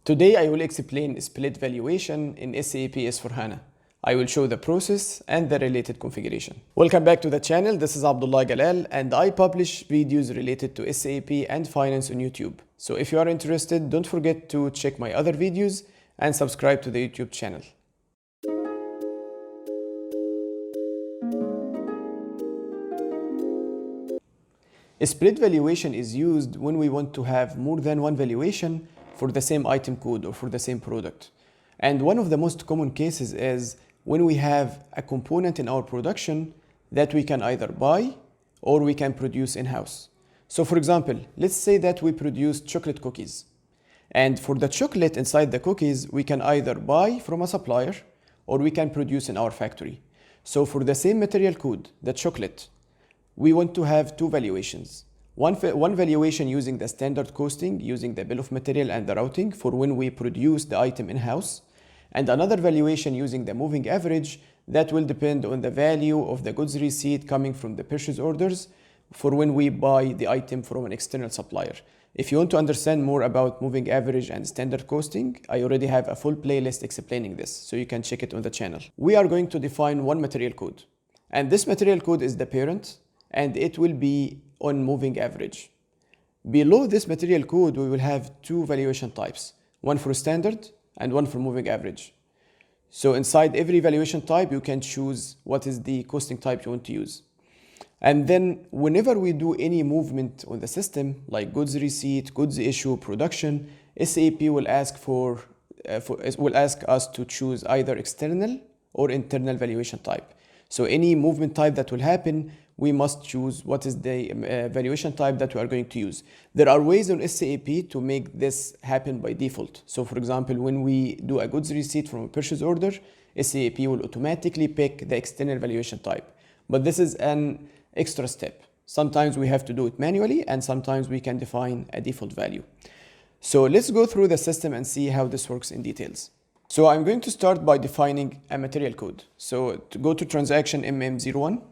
Today I will explain split valuation in SAP S/4HANA. I will show the process and the related configuration. Welcome back to the channel. This is Abdullah Galal and I publish videos related to SAP and finance on YouTube. So if you are interested, don't forget to check my other videos and subscribe to the YouTube channel. A split valuation is used when we want to have more than one valuation for the same item code or for the same product. And one of the most common cases is when we have a component in our production that we can either buy or we can produce in-house. So for example, let's say that we produce chocolate cookies. And for the chocolate inside the cookies, we can either buy from a supplier or we can produce in our factory. So for the same material code, the chocolate, we want to have two valuations. One valuation using the standard costing, using the bill of material and the routing for when we produce the item in-house, and another valuation using the moving average that will depend on the value of the goods receipt coming from the purchase orders for when we buy the item from an external supplier. If you want to understand more about moving average and standard costing, I already have a full playlist explaining this, so you can check it on the channel. We are going to define one material code, and this material code is the parent, and it will be on moving average. Below this material code, we will have two valuation types, one for standard and one for moving average. So inside every valuation type, you can choose what is the costing type you want to use. And then whenever we do any movement on the system, like goods receipt, goods issue, production, SAP will ask us to choose either external or internal valuation type. So any movement type that will happen, we must choose what is the valuation type that we are going to use. There are ways on SAP to make this happen by default. So for example, when we do a goods receipt from a purchase order, SAP will automatically pick the external valuation type. But this is an extra step. Sometimes we have to do it manually and sometimes we can define a default value. So let's go through the system and see how this works in details. So I'm going to start by defining a material code. So to go to transaction MM01,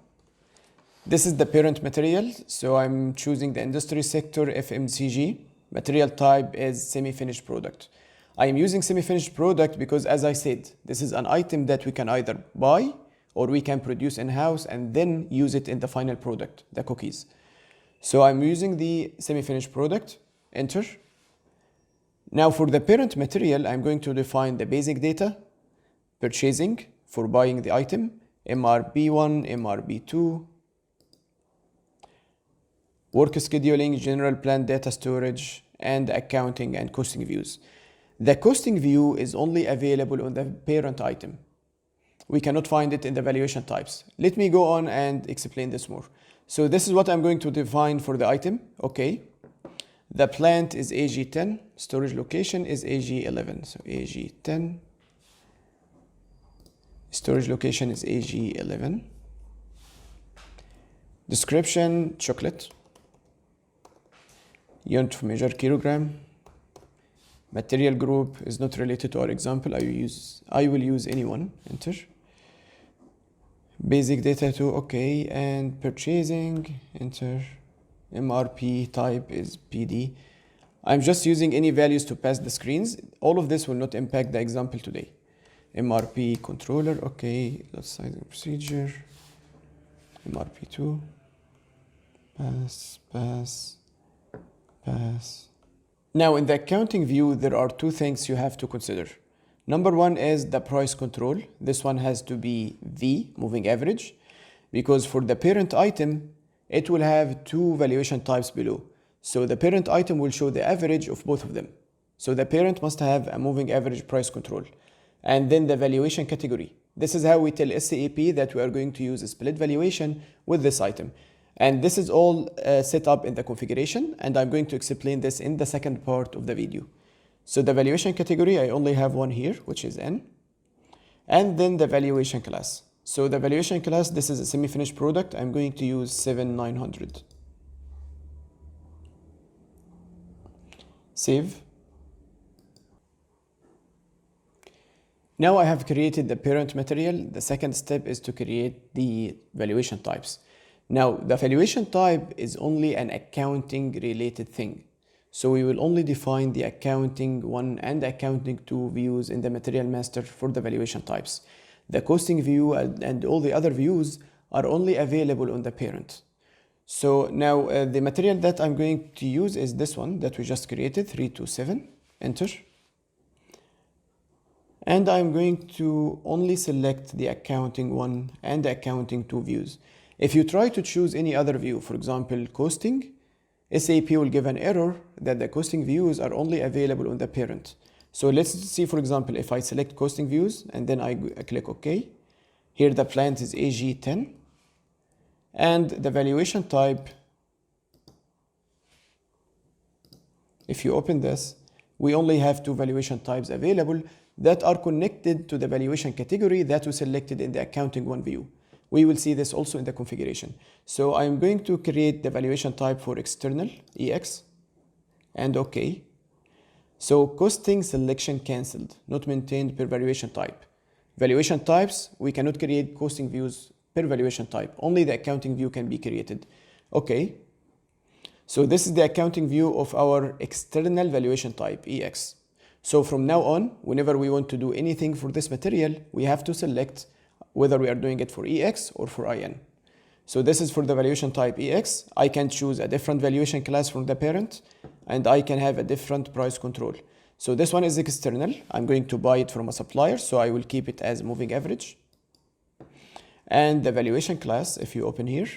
this is the parent material. So I'm choosing the industry sector FMCG. Material type is semi-finished product. I am using semi-finished product because, as I said, this is an item that we can either buy or we can produce in-house and then use it in the final product, the cookies. So I'm using the semi-finished product, enter. Now for the parent material, I'm going to define the basic data, purchasing for buying the item, MRB1, MRB2, work scheduling, general plan data storage, and accounting and costing views. The costing view is only available on the parent item. We cannot find it in the valuation types. Let me go on and explain this more. So this is what I'm going to define for the item. Okay. The plant is AG10, storage location is AG11. So AG10, storage location is AG11. Description, chocolate. Unit of measure, kilogram. Material group is not related to our example. I will use any one, enter. Basic data too, okay, and purchasing, enter. MRP type is PD. I'm just using any values to pass the screens. All of this will not impact the example today. MRP controller, okay, lot sizing procedure. MRP2, pass, pass, pass. Now in the accounting view, there are two things you have to consider. Number one is the price control. This one has to be V, moving average, because for the parent item, it will have two valuation types below. So the parent item will show the average of both of them. So the parent must have a moving average price control. And then the valuation category. This is how we tell SAP that we are going to use a split valuation with this item. And this is all set up in the configuration, and I'm going to explain this in the second part of the video. So the valuation category, I only have one here, which is N. And then the valuation class. So the valuation class, this is a semi-finished product. I'm going to use 7900. Save. Now I have created the parent material. The second step is to create the valuation types. Now the valuation type is only an accounting related thing. So we will only define the accounting 1 and accounting 2 views in the material master for the valuation types. The costing view and all the other views are only available on the parent. So now the material that I'm going to use is this one that we just created, 327, enter. And I'm going to only select the accounting 1 and the accounting 2 views. If you try to choose any other view, for example, costing, SAP will give an error that the costing views are only available on the parent. So let's see, for example, if I select costing views and then I click OK. Here the plant is AG10 and the valuation type, if you open this, we only have 2 valuation types available that are connected to the valuation category that we selected in the accounting 1 view. We will see this also in the configuration. So I'm going to create the valuation type for external, EX, and OK. So costing selection cancelled, not maintained per valuation type. Valuation types, we cannot create costing views per valuation type. Only the accounting view can be created. OK. So this is the accounting view of our external valuation type, EX. So from now on, whenever we want to do anything for this material, we have to select whether we are doing it for EX or for IN. So this is for the valuation type EX. I can choose a different valuation class from the parent, and I can have a different price control. So this one is external. I'm going to buy it from a supplier, so I will keep it as moving average. And the valuation class, if you open here,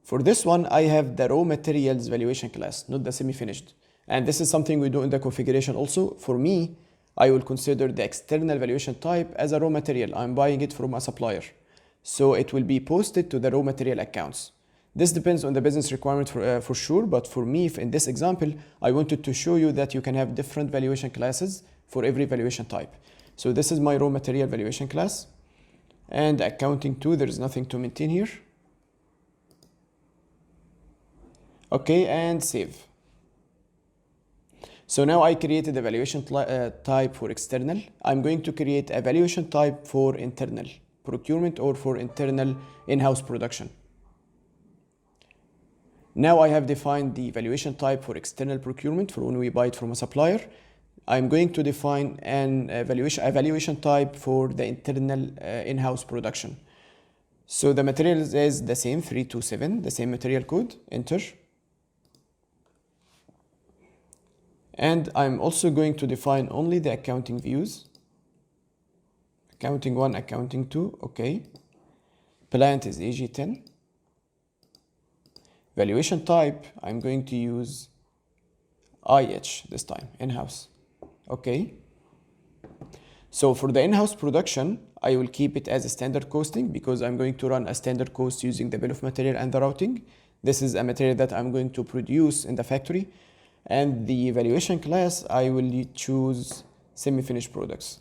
for this one, I have the raw materials valuation class, not the semi-finished. And this is something we do in the configuration also. For me, I will consider the external valuation type as a raw material. I'm buying it from a supplier. So it will be posted to the raw material accounts. This depends on the business requirement for sure, but for me, in this example, I wanted to show you that you can have different valuation classes for every valuation type. So this is my raw material valuation class. And accounting 2, there is nothing to maintain here. Okay, and save. So now I created a valuation type for external. I'm going to create a valuation type for internal procurement or for internal in-house production. Now I have defined the valuation type for external procurement for when we buy it from a supplier. I'm going to define a valuation type for the internal in-house production. So the material is the same, 327, the same material code, enter. And I'm also going to define only the accounting views. Accounting 1, accounting 2, okay. Plant is AG10. Valuation type, I'm going to use IH this time, in-house. Okay. So for the in-house production, I will keep it as a standard costing because I'm going to run a standard cost using the bill of material and the routing. This is a material that I'm going to produce in the factory. And the valuation class, I will choose semi-finished products.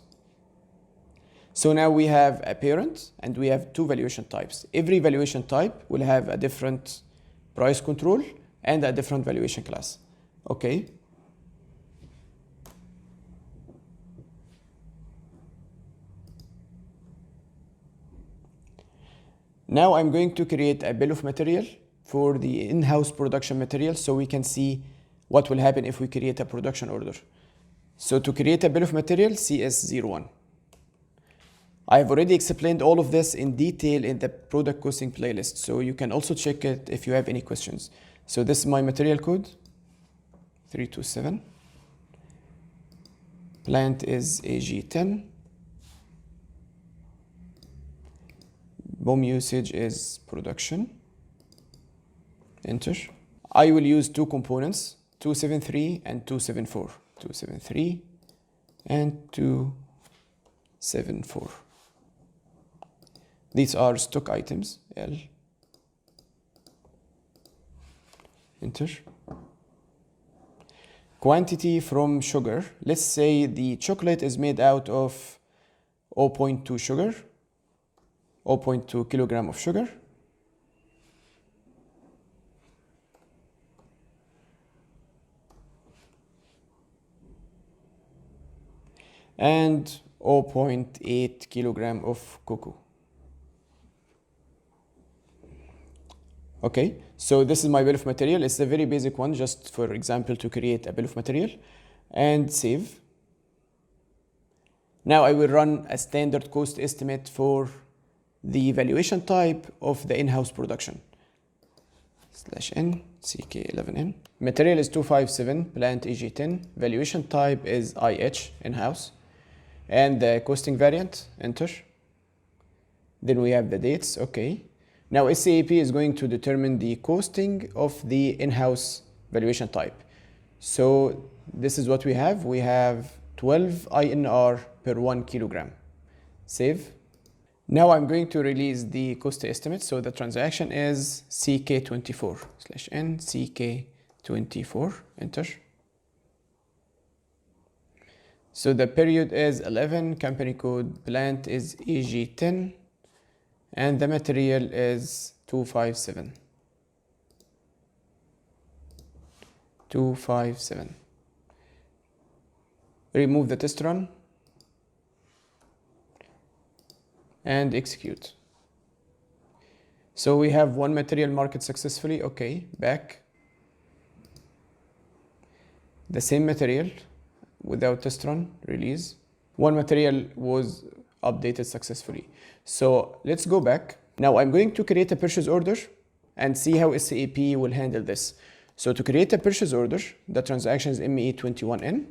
So now we have a parent and we have 2 valuation types. Every valuation type will have a different price control and a different valuation class. Okay. Now I'm going to create a bill of material for the in-house production material so we can see what will happen if we create a production order. So to create a bill of material, CS01. I have already explained all of this in detail in the product costing playlist, so you can also check it if you have any questions. So this is my material code, 327. Plant is AG10. BOM usage is production. Enter. I will use 2 components, 273 and 274. 273 and 274. These are stock items, L. Enter. Quantity from sugar. Let's say the chocolate is made out of 0.2 sugar, 0.2 kilogram of sugar. And 0.8 kilogram of cocoa. Okay, so this is my bill of material. It's a very basic one, just for example, to create a bill of material, and save. Now I will run a standard cost estimate for the valuation type of the in-house production. /n ck11n. Material is 257, plant EG10. Valuation type is IH, in-house. And the costing variant, enter. Then we have the dates, okay. Now SAP is going to determine the costing of the in-house valuation type. So this is what we have. We have 12 INR per 1 kilogram. Save. Now I'm going to release the cost estimate. So the transaction is CK24 /n CK24, enter. So the period is 11, company code plant is EG10, and the material is 257. 257. Remove the test run and execute. So we have one material marked successfully. Okay, back. The same material without test run, release. One material was updated successfully. So let's go back. Now I'm going to create a purchase order and see how SAP will handle this. So to create a purchase order, the transaction is ME21N.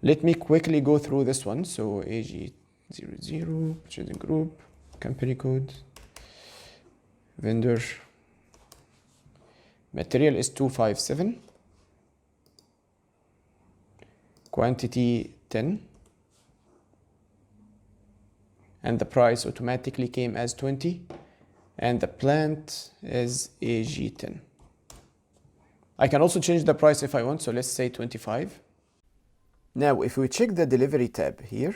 Let me quickly go through this one. So AG00, purchasing group, company code, vendor, material is 257, quantity 10, and the price automatically came as 20, and the plant is AG10. I can also change the price if I want, so let's say 25. Now if we check the delivery tab here,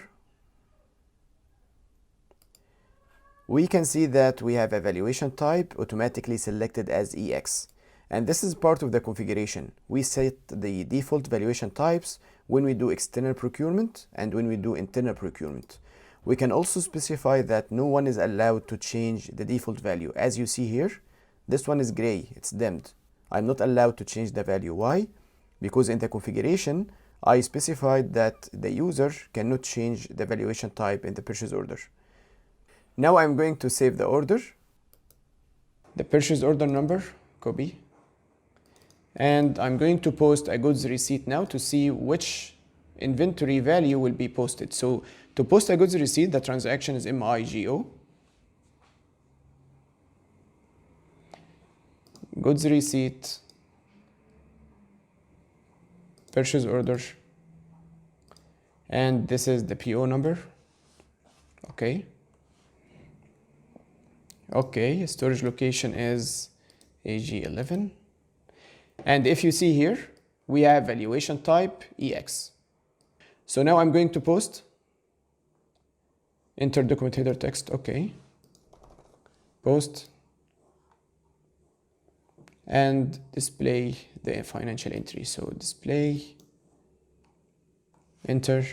we can see that we have a valuation type automatically selected as EX. And this is part of the configuration. We set the default valuation types when we do external procurement and when we do internal procurement. We can also specify that no one is allowed to change the default value. As you see here, this one is gray, it's dimmed. I'm not allowed to change the value. Why? Because in the configuration, I specified that the user cannot change the valuation type in the purchase order. Now I'm going to save the order, the purchase order number, copy. And I'm going to post a goods receipt now to see which inventory value will be posted. So to post a goods receipt, the transaction is MIGO. Goods receipt, purchase order, and this is the PO number. Okay. Okay, storage location is AG11. And if you see here, we have valuation type EX. So now I'm going to post, enter document header text, okay. Post, and display the financial entry. So display, enter,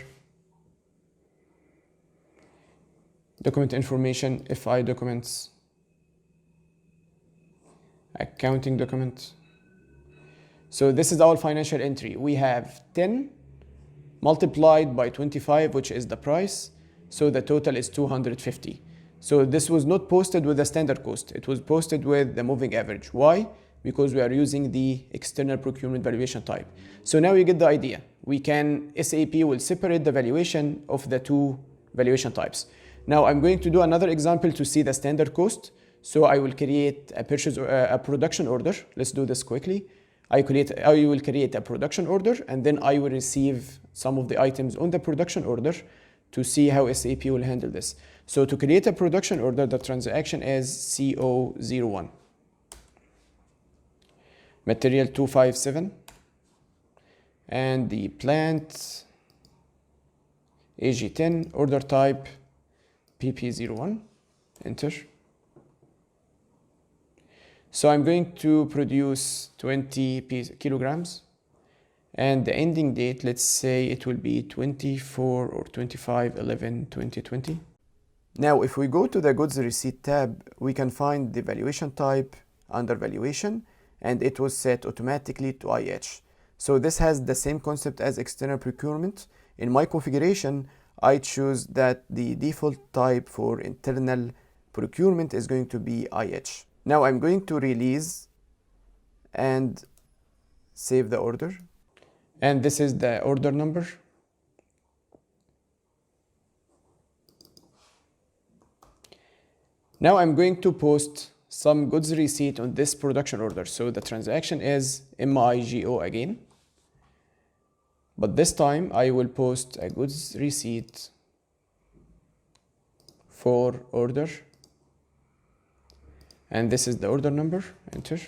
document information, FI documents, accounting document. So this is our financial entry. We have 10 multiplied by 25, which is the price. So the total is 250. So this was not posted with the standard cost. It was posted with the moving average. Why? Because we are using the external procurement valuation type. So now you get the idea. SAP will separate the valuation of the two valuation types. Now I'm going to do another example to see the standard cost. So I will create a production order. Let's do this quickly. I will create a production order, and then I will receive some of the items on the production order to see how SAP will handle this. So to create a production order, the transaction is CO01. Material 257, and the plant AG10, order type PP01, enter. So I'm going to produce 20 kilograms, and the ending date, let's say it will be 24 or 25/11/2020. Now, if we go to the goods receipt tab, we can find the valuation type under valuation, and it was set automatically to IH. So this has the same concept as external procurement. In my configuration, I choose that the default type for internal procurement is going to be IH. Now I'm going to release and save the order. And this is the order number. Now I'm going to post some goods receipt on this production order. So the transaction is MIGO again. But this time I will post a goods receipt for order. And this is the order number, enter.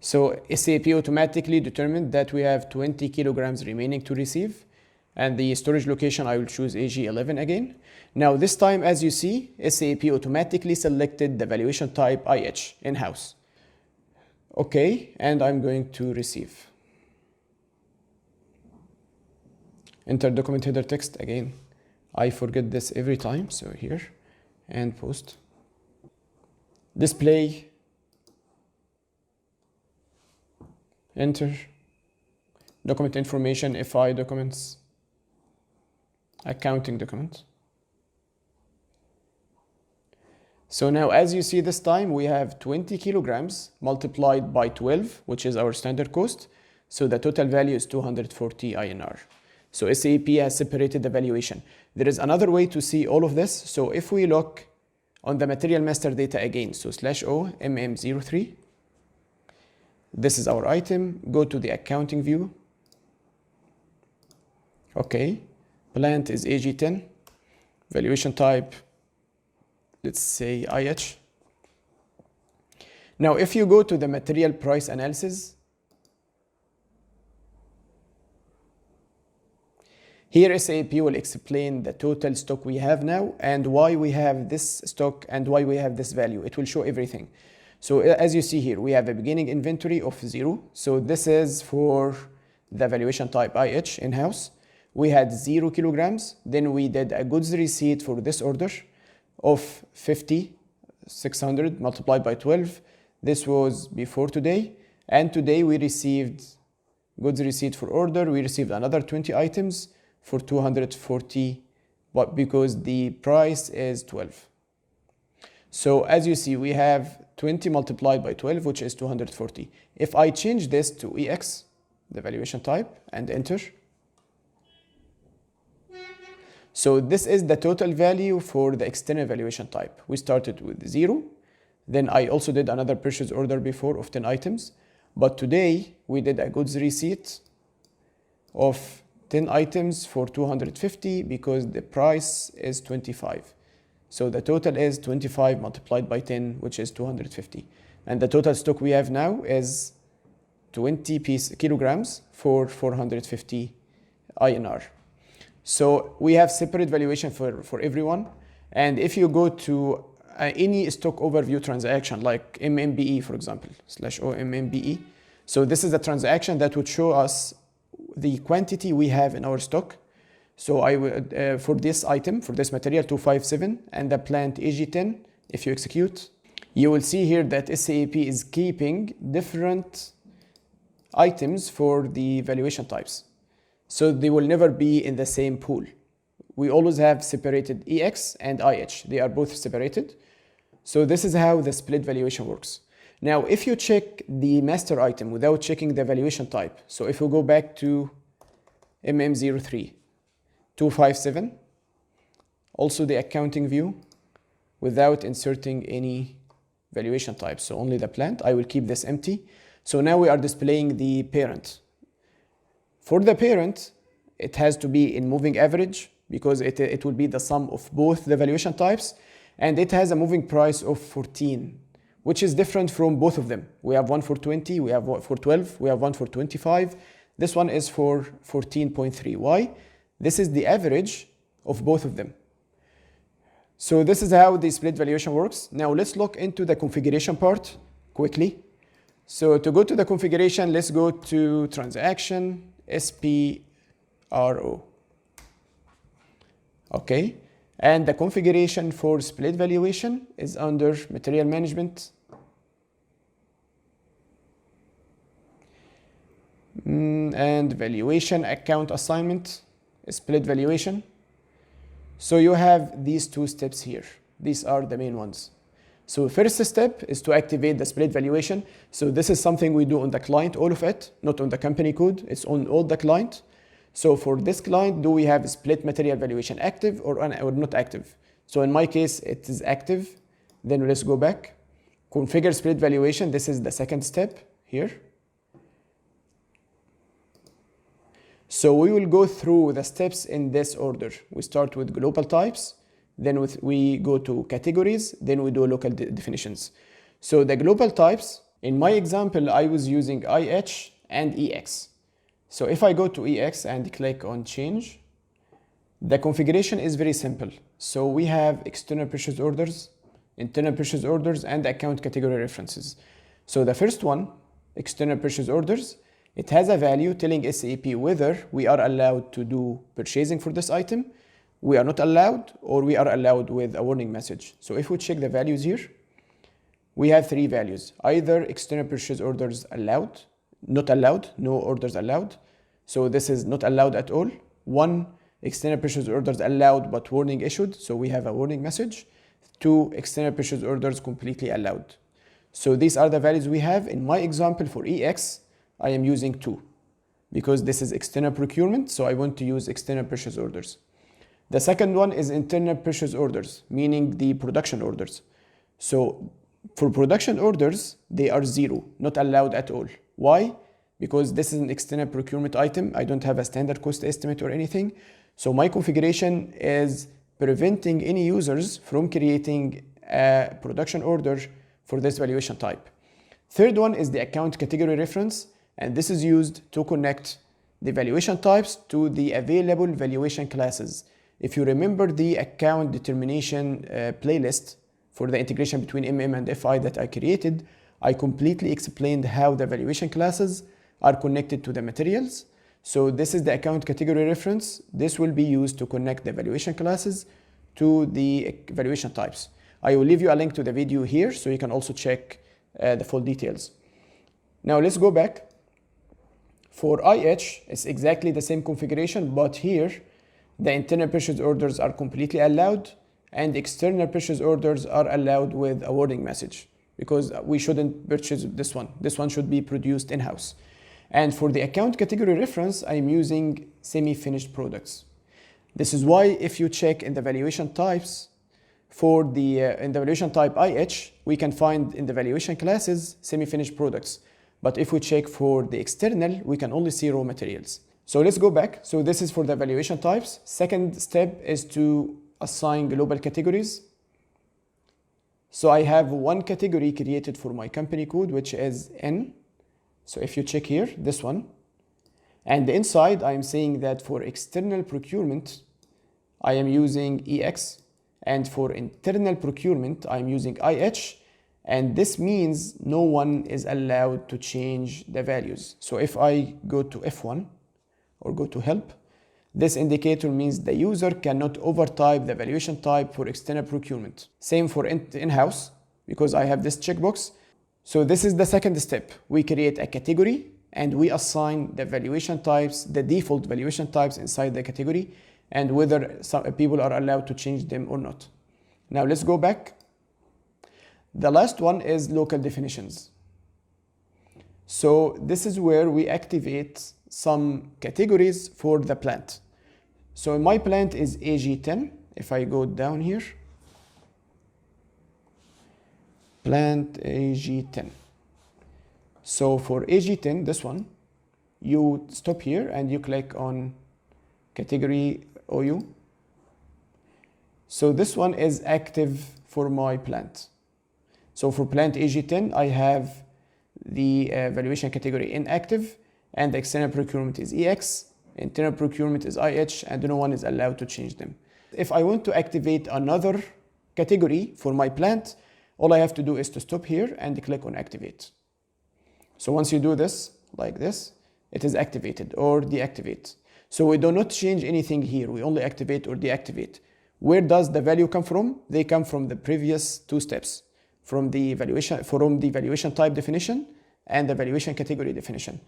So SAP automatically determined that we have 20 kilograms remaining to receive. And the storage location, I will choose AG11 again. Now this time, as you see, SAP automatically selected the valuation type IH in-house. Okay, and I'm going to receive. Enter document header text again. I forget this every time, so here, and post. Display, enter, document information, FI documents, accounting document. So now, as you see this time, we have 20 kilograms multiplied by 12, which is our standard cost. So the total value is 240 INR. So SAP has separated the valuation. There is another way to see all of this. So if we look on the material master data again, so /O MM03, this is our item. Go to the accounting view. Okay, plant is AG10, valuation type, let's say IH. Now, if you go to the material price analysis, here SAP will explain the total stock we have now and why we have this stock and why we have this value. It will show everything. So as you see here, we have a beginning inventory of 0. So this is for the valuation type IH in-house. We had 0 kilograms. Then we did a goods receipt for this order of 50,600 multiplied by 12. This was before today. And today we received goods receipt for order. We received another 20 items for 240, but because the price is 12. So as you see, we have 20 multiplied by 12, which is 240. If I change this to EX, the valuation type, and enter, so this is the total value for the external valuation type. We started with 0. Then I also did another purchase order before of 10 items. But today we did a goods receipt of 10 items for 250 because the price is 25. So the total is 25 multiplied by 10, which is 250. And the total stock we have now is 20 kilograms for 450 INR. So we have separate valuation for everyone. And if you go to any stock overview transaction, like MMBE, for example, /O MMBE. So this is a transaction that would show us the quantity we have in our stock. So I would, for this item, for this material 257 and the plant AG10, if you execute, you will see here that SAP is keeping different items for the valuation types. So they will never be in the same pool. We always have separated EX and IH. They are both separated. So this is how the split valuation works. Now, if you check the master item without checking the valuation type, so if we go back to MM03, 257, also the accounting view, without inserting any valuation type, so only the plant, I will keep this empty. So now we are displaying the parent. For the parent, it has to be in moving average because it will be the sum of both the valuation types, and it has a moving price of 14, which is different from both of them. We have one for 20, we have one for 12, we have one for 25. This one is for 14.3. Why? This is the average of both of them. So this is how the split valuation works. Now let's look into the configuration part quickly. So to go to the configuration, let's go to transaction, SPRO. Okay, and the configuration for split valuation is under material management. And valuation account assignment, split valuation. So you have these two steps here. These are the main ones. So first step is to activate the split valuation. So this is something we do on the client, all of it, not on the company code. It's on all the client. So for this client, do we have split material valuation active or not active? So in my case, it is active. Then let's go back. Configure split valuation. This is the second step here. So we will go through the steps in this order. We start with global types, then we go to categories, then we do local definitions. So the global types, in my example, I was using IH and EX. So if I go to EX and click on change, the configuration is very simple. So we have external purchase orders, internal purchase orders, and account category references. So the first one, external purchase orders, it has a value telling SAP whether we are allowed to do purchasing for this item, we are not allowed, or we are allowed with a warning message. So if we check the values here, we have three values. Either external purchase orders allowed, not allowed, no orders allowed. So this is not allowed at all. One, external purchase orders allowed but warning issued. So we have a warning message. Two, external purchase orders completely allowed. So these are the values we have. In my example for EX, I am using 2 because this is external procurement, so I want to use external purchase orders. The second one is internal purchase orders, meaning the production orders. So for production orders, they are 0, not allowed at all. Why? Because this is an external procurement item. I don't have a standard cost estimate or anything. So my configuration is preventing any users from creating a production order for this valuation type. Third one is the account category reference. And this is used to connect the valuation types to the available valuation classes. If you remember the account determination playlist for the integration between MM and FI that I created, I completely explained how the valuation classes are connected to the materials. So this is the account category reference. This will be used to connect the valuation classes to the valuation types. I will leave you a link to the video here so you can also check the full details. Now let's go back. For IH, it's exactly the same configuration, but here the internal purchase orders are completely allowed and external purchase orders are allowed with a warning message because we shouldn't purchase this one. This one should be produced in-house. And for the account category reference, I'm using semi-finished products. This is why if you check in the valuation types, for the in the valuation type IH, we can find in the valuation classes semi-finished products. But if we check for the external, we can only see raw materials. So let's go back. So this is for the valuation types. Second step is to assign global categories. So I have one category created for my company code, which is N. So if you check here, this one. And inside, I'm saying that for external procurement, I am using EX. And for internal procurement, I'm using IH. And this means no one is allowed to change the values. So if I go to F1 or go to help, this indicator means the user cannot overtype the valuation type for external procurement. Same for in-house, because I have this checkbox. So this is the second step. We create a category and we assign the valuation types, the default valuation types inside the category, and whether some people are allowed to change them or not. Now let's go back. The last one is local definitions. So this is where we activate some categories for the plant. So my plant is AG10. If I go down here, plant AG10. So for AG10, this one, you stop here and you click on category OU. So this one is active for my plant. So for plant AG10, I have the valuation category inactive, and the external procurement is EX, internal procurement is IH, and no one is allowed to change them. If I want to activate another category for my plant, all I have to do is to stop here and click on activate. So once you do this, like this, it is activated or deactivate. So we do not change anything here. We only activate or deactivate. Where does the value come from? They come from the previous two steps, from the valuation type definition and the valuation category definition.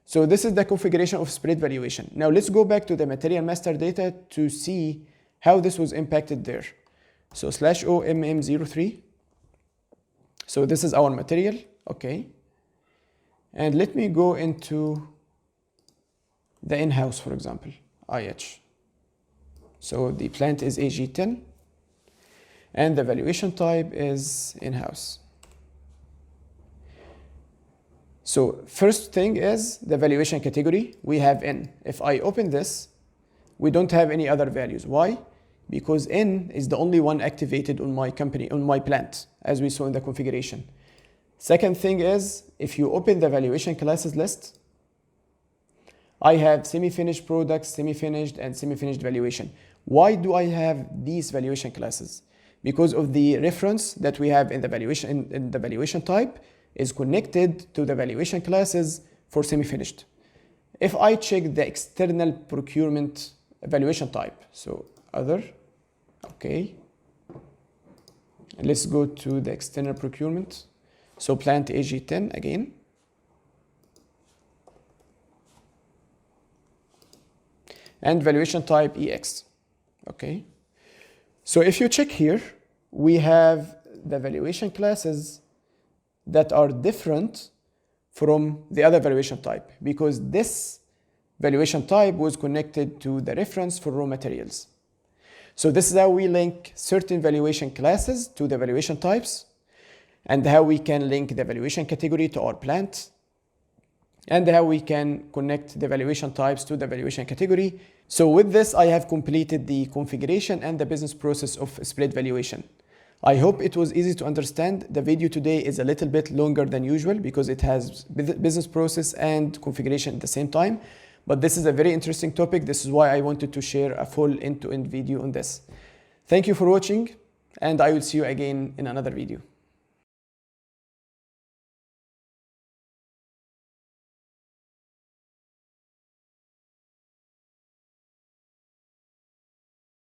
So this is the configuration of spread valuation. Now let's go back to the material master data to see how this was impacted there. So /o mm03. So this is our material, okay. And let me go into the in-house, for example, IH. So the plant is AG10 and the valuation type is in-house. So first thing is the valuation category, we have N. If I open this, we don't have any other values. Why? Because N is the only one activated on my company, on my plant, as we saw in the configuration. Second thing is, if you open the valuation classes list, I have semi-finished products, semi-finished, and semi-finished valuation. Why do I have these valuation classes? Because of the reference that we have in the valuation type is connected to the valuation classes for semi-finished. If I check the external procurement valuation type, so other, okay. And let's go to the external procurement. So plant AG10 again. And valuation type EX, okay. So if you check here, we have the valuation classes that are different from the other valuation type because this valuation type was connected to the reference for raw materials. So this is how we link certain valuation classes to the valuation types and how we can link the valuation category to our plant and how we can connect the valuation types to the valuation category. So with this, I have completed the configuration and the business process of spread valuation. I hope it was easy to understand. The video today is a little bit longer than usual because it has business process and configuration at the same time. But this is a very interesting topic. This is why I wanted to share a full end-to-end video on this. Thank you for watching, and I will see you again in another video.